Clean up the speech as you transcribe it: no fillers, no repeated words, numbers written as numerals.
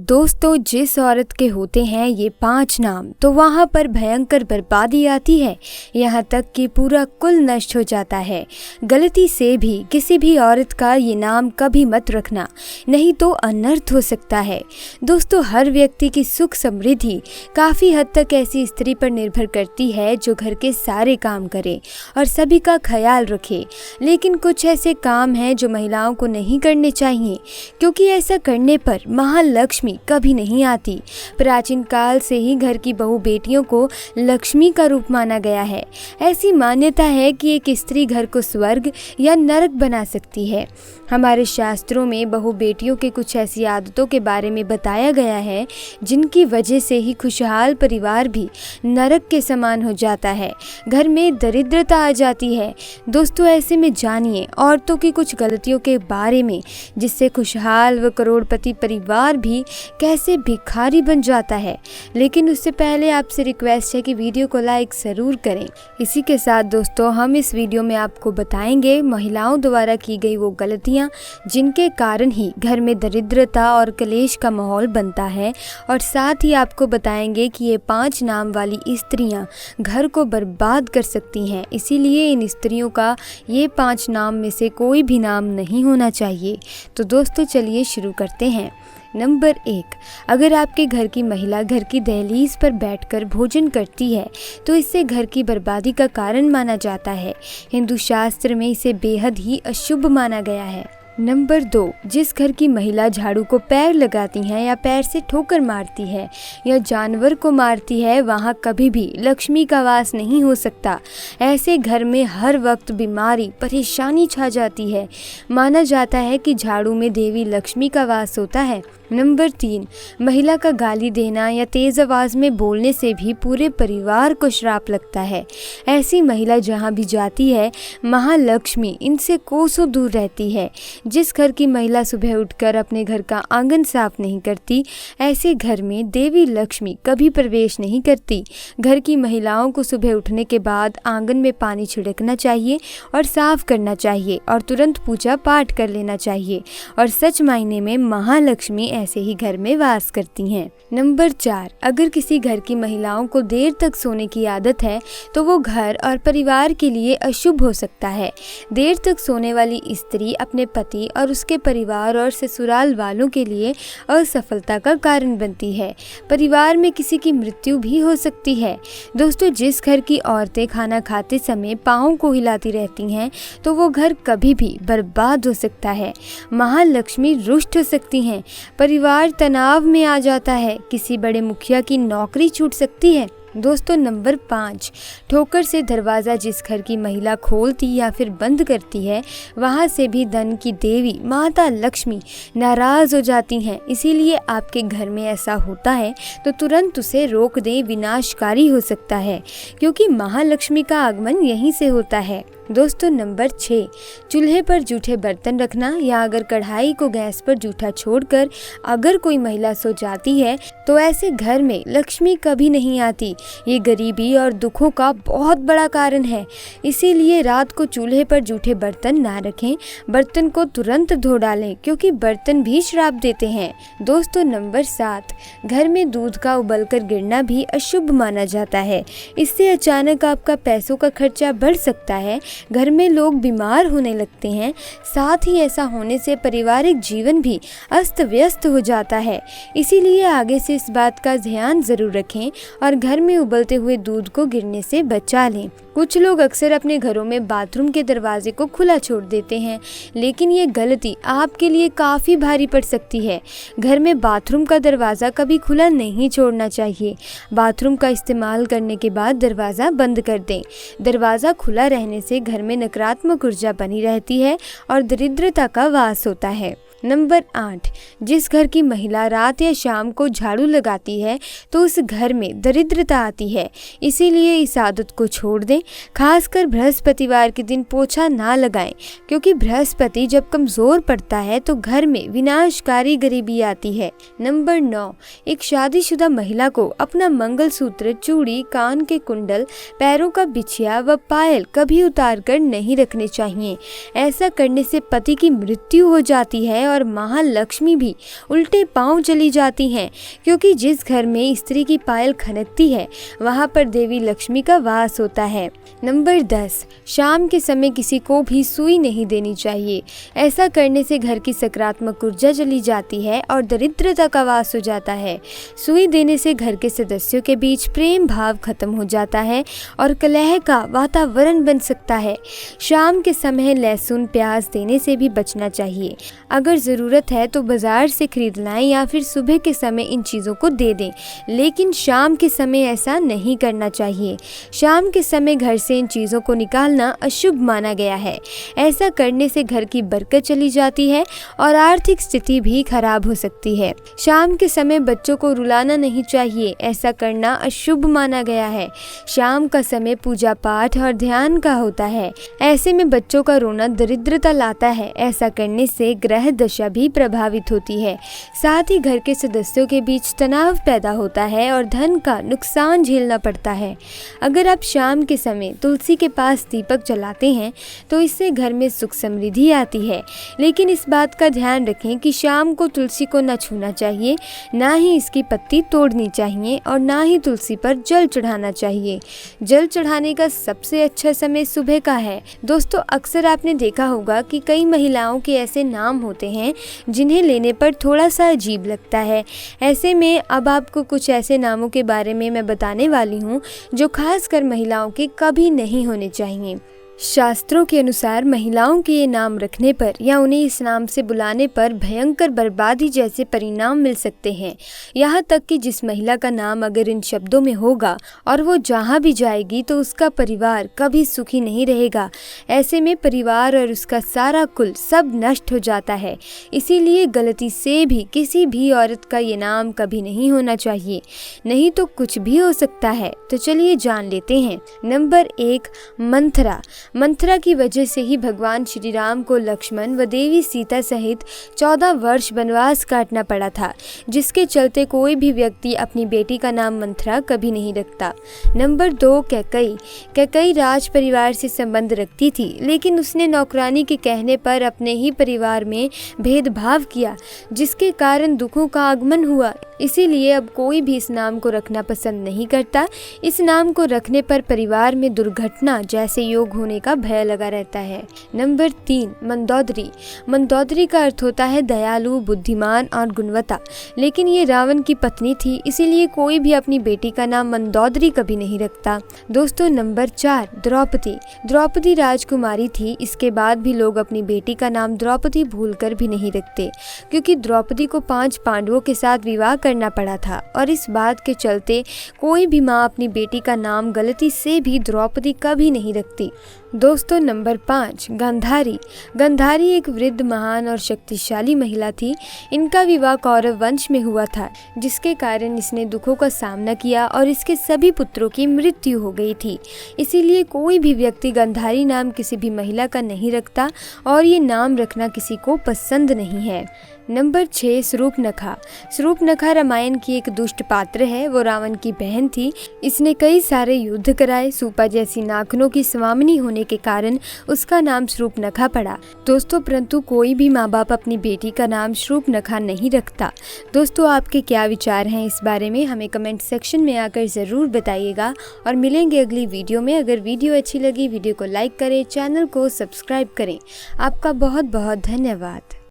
दोस्तों, जिस औरत के होते हैं ये 5 नाम तो वहाँ पर भयंकर बर्बादी आती है। यहाँ तक कि पूरा कुल नष्ट हो जाता है। गलती से भी किसी भी औरत का ये नाम कभी मत रखना, नहीं तो अनर्थ हो सकता है। दोस्तों, हर व्यक्ति की सुख समृद्धि काफ़ी हद तक ऐसी स्त्री पर निर्भर करती है जो घर के सारे काम करे और सभी का ख्याल रखे। लेकिन कुछ ऐसे काम हैं जो महिलाओं को नहीं करने चाहिए, क्योंकि ऐसा करने पर महालक्ष्मी कभी नहीं आती। प्राचीन काल से ही घर की बहू बेटियों को लक्ष्मी का रूप माना गया है। ऐसी मान्यता है कि एक स्त्री घर को स्वर्ग या नरक बना सकती है। हमारे शास्त्रों में बहू बेटियों के कुछ ऐसी आदतों के बारे में बताया गया है जिनकी वजह से ही खुशहाल परिवार भी नरक के समान हो जाता है, घर में दरिद्रता आ जाती है। दोस्तों, ऐसे में जानिए औरतों की कुछ गलतियों के बारे में जिससे खुशहाल व करोड़पति परिवार भी कैसे भिखारी बन जाता है। लेकिन उससे पहले आपसे रिक्वेस्ट है कि वीडियो को लाइक ज़रूर करें। इसी के साथ दोस्तों, हम इस वीडियो में आपको बताएंगे महिलाओं द्वारा की गई वो गलतियां जिनके कारण ही घर में दरिद्रता और कलेश का माहौल बनता है, और साथ ही आपको बताएंगे कि ये 5 नाम वाली स्त्रियां घर को बर्बाद कर सकती हैं। इसीलिए इन स्त्रियों का ये 5 नाम में से कोई भी नाम नहीं होना चाहिए। तो दोस्तों, चलिए शुरू करते हैं। नंबर 1, अगर आपके घर की महिला घर की दहलीज पर बैठकर भोजन करती है तो इससे घर की बर्बादी का कारण माना जाता है। हिंदू शास्त्र में इसे बेहद ही अशुभ माना गया है। नंबर 2, जिस घर की महिला झाड़ू को पैर लगाती हैं या पैर से ठोकर मारती है या जानवर को मारती है, वहाँ कभी भी लक्ष्मी का वास नहीं हो सकता। ऐसे घर में हर वक्त बीमारी परेशानी छा जाती है। माना जाता है कि झाड़ू में देवी लक्ष्मी का वास होता है। नंबर 3, महिला का गाली देना या तेज़ आवाज़ में बोलने से भी पूरे परिवार को श्राप लगता है। ऐसी महिला जहाँ भी जाती है महालक्ष्मी इनसे कोसों दूर रहती है। जिस घर की महिला सुबह उठकर अपने घर का आंगन साफ नहीं करती, ऐसे घर में देवी लक्ष्मी कभी प्रवेश नहीं करती। घर की महिलाओं को सुबह उठने के बाद आंगन में पानी छिड़कना चाहिए और साफ करना चाहिए और तुरंत पूजा पाठ कर लेना चाहिए, और सच मायने में महालक्ष्मी ऐसे ही घर में वास करती हैं। नंबर 4, अगर किसी घर की महिलाओं को देर तक सोने की आदत है तो वो घर और परिवार के लिए अशुभ हो सकता है। देर तक सोने वाली स्त्री अपने पति और उसके परिवार और ससुराल वालों के लिए असफलता का कारण बनती है। परिवार में किसी की मृत्यु भी हो सकती है। दोस्तों, जिस घर की औरतें खाना खाते समय पाँव को हिलाती रहती हैं तो वो घर कभी भी बर्बाद हो सकता है। महालक्ष्मी रुष्ट हो सकती हैं। परिवार तनाव में आ जाता है। किसी बड़े मुखिया की नौकरी छूट सकती है। दोस्तों, नंबर 5, ठोकर से दरवाज़ा जिस घर की महिला खोलती या फिर बंद करती है, वहाँ से भी धन की देवी माता लक्ष्मी नाराज़ हो जाती हैं। इसीलिए आपके घर में ऐसा होता है तो तुरंत उसे रोक दें, विनाशकारी हो सकता है, क्योंकि महालक्ष्मी का आगमन यहीं से होता है। दोस्तों, नंबर 6, चूल्हे पर जूठे बर्तन रखना या अगर कढ़ाई को गैस पर जूठा छोड़कर अगर कोई महिला सो जाती है तो ऐसे घर में लक्ष्मी कभी नहीं आती। ये गरीबी और दुखों का बहुत बड़ा कारण है। इसीलिए रात को चूल्हे पर जूठे बर्तन ना रखें, बर्तन को तुरंत धो डालें, क्योंकि बर्तन भी श्राप देते हैं। दोस्तों, नंबर 7, घर में दूध का उबलकर गिरना भी अशुभ माना जाता है। इससे अचानक आपका पैसों का खर्चा बढ़ सकता है, घर में लोग बीमार होने लगते हैं। साथ ही ऐसा होने से पारिवारिक जीवन भी अस्त व्यस्त हो जाता है। इसीलिए आगे से इस बात का ध्यान जरूर रखें और घर में उबलते हुए दूध को गिरने से बचा लें। कुछ लोग अक्सर अपने घरों में बाथरूम के दरवाजे को खुला छोड़ देते हैं, लेकिन ये गलती आपके लिए काफ़ी भारी पड़ सकती है। घर में बाथरूम का दरवाज़ा कभी खुला नहीं छोड़ना चाहिए। बाथरूम का इस्तेमाल करने के बाद दरवाज़ा बंद कर दें। दरवाज़ा खुला रहने से घर में नकारात्मक ऊर्जा बनी रहती है और दरिद्रता का वास होता है। नंबर 8, जिस घर की महिला रात या शाम को झाड़ू लगाती है तो उस घर में दरिद्रता आती है। इसीलिए इस आदत को छोड़ दें। खासकर बृहस्पतिवार के दिन पोछा ना लगाएं, क्योंकि बृहस्पति जब कमज़ोर पड़ता है तो घर में विनाशकारी गरीबी आती है। नंबर 9, एक शादीशुदा महिला को अपना मंगलसूत्र, चूड़ी, कान के कुंडल, पैरों का बिछिया व पायल कभी उतार कर नहीं रखने चाहिए। ऐसा करने से पति की मृत्यु हो जाती है और महालक्ष्मी भी उल्टे पांव चली जाती हैं, क्योंकि जिस घर में स्त्री की पायल खनकती है वहां पर देवी लक्ष्मी का वास होता है। नंबर 10, शाम के समय किसी को भी सुई नहीं देनी चाहिए। ऐसा करने से घर की सकारात्मक ऊर्जा चली जाती है और दरिद्रता का वास हो जाता है। सुई देने से घर के सदस्यों के बीच प्रेम भाव खत्म हो जाता है और कलह का वातावरण बन सकता है। शाम के समय लहसुन प्याज देने से भी बचना चाहिए। अगर ज़रूरत है तो बाज़ार से खरीद लाएं या फिर सुबह के समय इन चीज़ों को दे दें, लेकिन शाम के समय ऐसा नहीं करना चाहिए। शाम के समय घर से इन चीज़ों को निकालना अशुभ माना गया है। ऐसा करने से घर की बरकत चली जाती है और आर्थिक स्थिति भी खराब हो सकती है। शाम के समय बच्चों को रुलाना नहीं चाहिए, ऐसा करना अशुभ माना गया है। शाम का समय पूजा पाठ और ध्यान का होता है। ऐसे में बच्चों का रोना दरिद्रता लाता है। ऐसा करने से ग्रह दशा भी प्रभावित होती है। साथ ही घर के सदस्यों के बीच तनाव पैदा होता है और धन का नुकसान झेलना पड़ता है। अगर आप शाम के समय तुलसी के पास दीपक जलाते हैं तो इससे घर में सुख समृद्धि आती है, लेकिन इस बात का ध्यान रखें कि शाम को तुलसी को न छूना चाहिए, ना ही इसकी पत्ती तोड़नी चाहिए और ना ही तुलसी पर जल चढ़ाना चाहिए। जल चढ़ाने का सबसे अच्छा समय सुबह का है। दोस्तों, अक्सर आपने देखा होगा कि कई महिलाओं के ऐसे नाम होते हैं जिन्हें लेने पर थोड़ा सा अजीब लगता है। ऐसे में अब आपको कुछ ऐसे नामों के बारे में मैं बताने वाली हूँ जो खासकर महिलाओं के कभी नहीं होने चाहिए। शास्त्रों के अनुसार महिलाओं के ये नाम रखने पर या उन्हें इस नाम से बुलाने पर भयंकर बर्बादी जैसे परिणाम मिल सकते हैं। यहाँ तक कि जिस महिला का नाम अगर इन शब्दों में होगा और वो जहाँ भी जाएगी तो उसका परिवार कभी सुखी नहीं रहेगा। ऐसे में परिवार और उसका सारा कुल सब नष्ट हो जाता है। इसीलिए गलती से भी किसी भी औरत का ये नाम कभी नहीं होना चाहिए, नहीं तो कुछ भी हो सकता है। तो चलिए जान लेते हैं। नंबर 1, मंथरा। मंथरा की वजह से ही भगवान श्री राम को लक्ष्मण व देवी सीता सहित 14 वर्ष वनवास काटना पड़ा था, जिसके चलते कोई भी व्यक्ति अपनी बेटी का नाम मंथरा कभी नहीं रखता। नंबर 2, कैकई। कैकई राज परिवार से संबंध रखती थी, लेकिन उसने नौकरानी के कहने पर अपने ही परिवार में भेदभाव किया, जिसके कारण दुखों का आगमन हुआ। इसीलिए अब कोई भी इस नाम को रखना पसंद नहीं करता। इस नाम को रखने पर परिवार में दुर्घटना जैसे योग होने का भय लगा रहता है। नंबर 3, मंदोदरी। मंदोदरी का अर्थ होता है दयालु, बुद्धिमान और गुणवत्ता, लेकिन ये रावण की पत्नी थी, इसीलिए कोई भी अपनी बेटी का नाम मंदोदरी कभी नहीं रखता। दोस्तों, नंबर 4, द्रौपदी। द्रौपदी राजकुमारी थी, इसके बाद भी लोग अपनी बेटी का नाम द्रौपदी भूलकर भी नहीं रखते, क्योंकि द्रौपदी को 5 पांडवों के साथ विवाह करना पड़ा था और इस बात के चलते कोई भी माँ अपनी बेटी का नाम गलती से भी द्रौपदी कभी नहीं रखती। दोस्तों, नंबर 5, गांधारी। गांधारी एक वृद्ध, महान और शक्तिशाली महिला थी। इनका विवाह कौरव वंश में हुआ था, जिसके कारण इसने दुखों का सामना किया और इसके सभी पुत्रों की मृत्यु हो गई थी। इसीलिए कोई भी व्यक्ति गांधारी नाम किसी भी महिला का नहीं रखता और ये नाम रखना किसी को पसंद नहीं है। नंबर 6, शूर्पणखा। शूर्पणखा रामायण की एक दुष्ट पात्र है। वो रावण की बहन थी। इसने कई सारे युद्ध कराए। सूपा जैसी नाखूनों की स्वामिनी होने के कारण उसका नाम शूर्पणखा पड़ा। दोस्तों, परंतु कोई भी माँ बाप अपनी बेटी का नाम शूर्पणखा नहीं रखता। दोस्तों, आपके क्या विचार हैं इस बारे में हमें कमेंट सेक्शन में आकर ज़रूर बताइएगा और मिलेंगे अगली वीडियो में। अगर वीडियो अच्छी लगी वीडियो को लाइक करें, चैनल को सब्सक्राइब करें। आपका बहुत बहुत धन्यवाद।